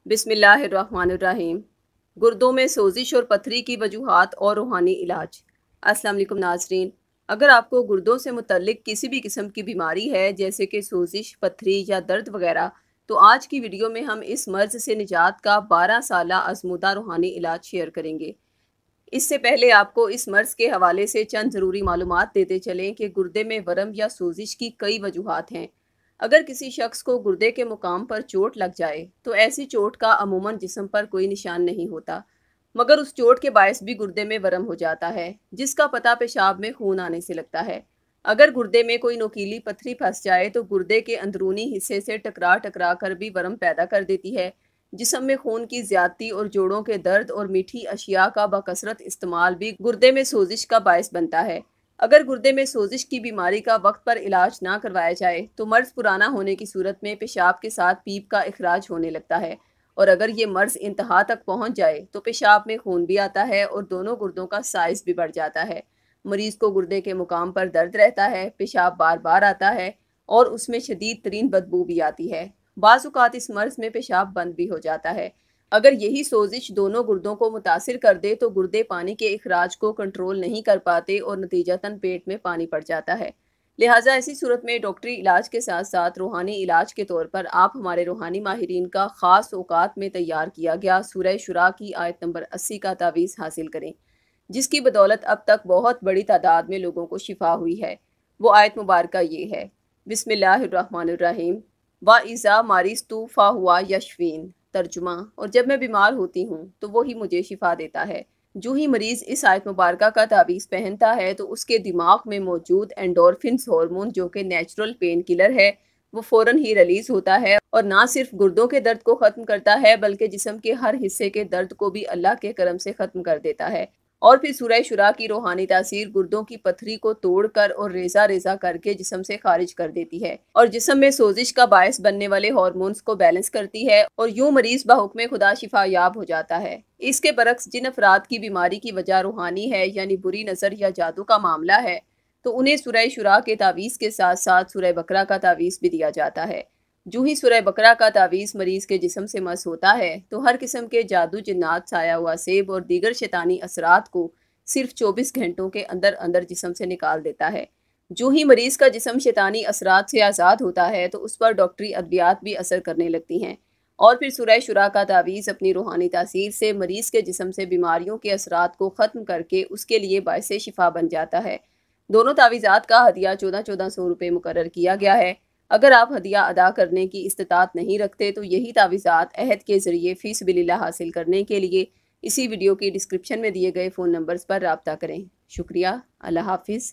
बिस्मिल्लाहिर्रहमानिर्रहीम। गुर्दों में सोजिश और पथरी की वजूहात और रूहानी इलाज। अस्सलाम वालेकुम नाज़रीन, अगर आपको गुर्दों से मुतल्लिक किसी भी किस्म की बीमारी है जैसे कि सोजिश, पथरी या दर्द वगैरह, तो आज की वीडियो में हम इस मर्ज़ से निजात का 12 साला आज़मूदा रूहानी इलाज शेयर करेंगे। इससे पहले आपको इस मर्ज़ के हवाले से चंद ज़रूरी मालूमात देते चलें कि गुर्दे में वरम या सोजिश की कई वजूहात हैं। अगर किसी शख्स को गुर्दे के मुकाम पर चोट लग जाए तो ऐसी चोट का अमूमन जिस्म पर कोई निशान नहीं होता, मगर उस चोट के बायस भी गुर्दे में वरम हो जाता है, जिसका पता पेशाब में खून आने से लगता है। अगर गुर्दे में कोई नुकीली पत्थरी फंस जाए तो गुर्दे के अंदरूनी हिस्से से टकरा टकरा कर भी वरम पैदा कर देती है। जिस्म में खून की ज्यादती और जोड़ों के दर्द और मीठी अशिया का बकसरत इस्तेमाल भी गुर्दे में सोजिश का बायस बनता है। अगर गुर्दे में सोजिश की बीमारी का वक्त पर इलाज ना करवाया जाए तो मर्ज़ पुराना होने की सूरत में पेशाब के साथ पीप का इखराज होने लगता है, और अगर ये मर्ज़ इंतहा तक पहुंच जाए तो पेशाब में खून भी आता है और दोनों गुर्दों का साइज़ भी बढ़ जाता है। मरीज़ को गुर्दे के मुकाम पर दर्द रहता है, पेशाब बार बार आता है और उसमें शदीद तरीन बदबू भी आती है। बाज़ औक़ात इस मर्ज़ में पेशाब बंद भी हो जाता है। अगर यही सोजिश दोनों गुर्दों को मुतासिर कर दे तो गुर्दे पानी के इखराज को कंट्रोल नहीं कर पाते और नतीजतन पेट में पानी पड़ जाता है। लिहाजा ऐसी सूरत में डॉक्टरी इलाज के साथ साथ रूहानी इलाज के तौर पर आप हमारे रूहानी माहिरीन का ख़ास औकात में तैयार किया गया सूरह शुरा की आयत नंबर 80 का तावीज़ हासिल करें, जिसकी बदौलत अब तक बहुत बड़ी तादाद में लोगों को शिफा हुई है। वो आयत मुबारक ये है, बिस्मिल्लाहिर्रहमानिर्रहीम, वाइज़ा मारिस्तु फ़ाहुवा यशफ़ीन। तर्जुमा, और जब मैं बीमार होती हूँ तो वही मुझे शिफा देता है। जो ही मरीज़ इस आयत मुबारका का तावीज़ पहनता है तो उसके दिमाग में मौजूद एंडोर्फिन्स हार्मोन, जो कि नेचुरल पेन किलर है, वो फ़ौरन ही रिलीज़ होता है और ना सिर्फ गुर्दों के दर्द को ख़त्म करता है बल्कि जिस्म के हर हिस्से के दर्द को भी अल्लाह के करम से ख़त्म कर देता है। और फिर सूरह शुरा की रूहानी तासीर गुर्दों की पथरी को तोड़कर और रेजा रेजा करके जिस्म से खारिज कर देती है और जिस्म में सोजिश का बायस बनने वाले हार्मोन्स को बैलेंस करती है, और यूं मरीज बाहुक्म खुदा शिफा याब हो जाता है। इसके बरक्स जिन अफराद की बीमारी की वजह रूहानी है यानी बुरी नज़र या जादू का मामला है, तो उन्हें सूरह शुरा के तावीज़ के साथ साथ सूरह बकरा का तावीज़ भी दिया जाता है। जो ही सूरह बकरा का तावीज़ मरीज़ के जिस्म से मस होता है तो हर किस्म के जादू, जिन्नात, साया हुआ सेब और दीगर शैतानी असरात को सिर्फ 24 घंटों के अंदर अंदर जिस्म से निकाल देता है। जो ही मरीज़ का जिस्म शैतानी असरात से आज़ाद होता है तो उस पर डॉक्टरी अद्वियात भी असर करने लगती हैं, और फिर सूरह शुरा का तावीज़ अपनी रूहानी तासीर से मरीज़ के जिस्म से बीमारियों के असरात को ख़त्म करके उसके लिए बायसे शिफा बन जाता है। दोनों तावीज़ात का हदिया 1400 रुपये मुकर्रर किया गया है। अगर आप हदिया अदा करने की इस्तिताअत नहीं रखते तो यही तावीज़ात अहद के ज़रिए फ़ी सबिलिल्लाह हासिल करने के लिए इसी वीडियो की डिस्क्रिप्शन में दिए गए फ़ोन नंबर्स पर राब्ता करें। शुक्रिया। अल्लाह हाफ़िज़।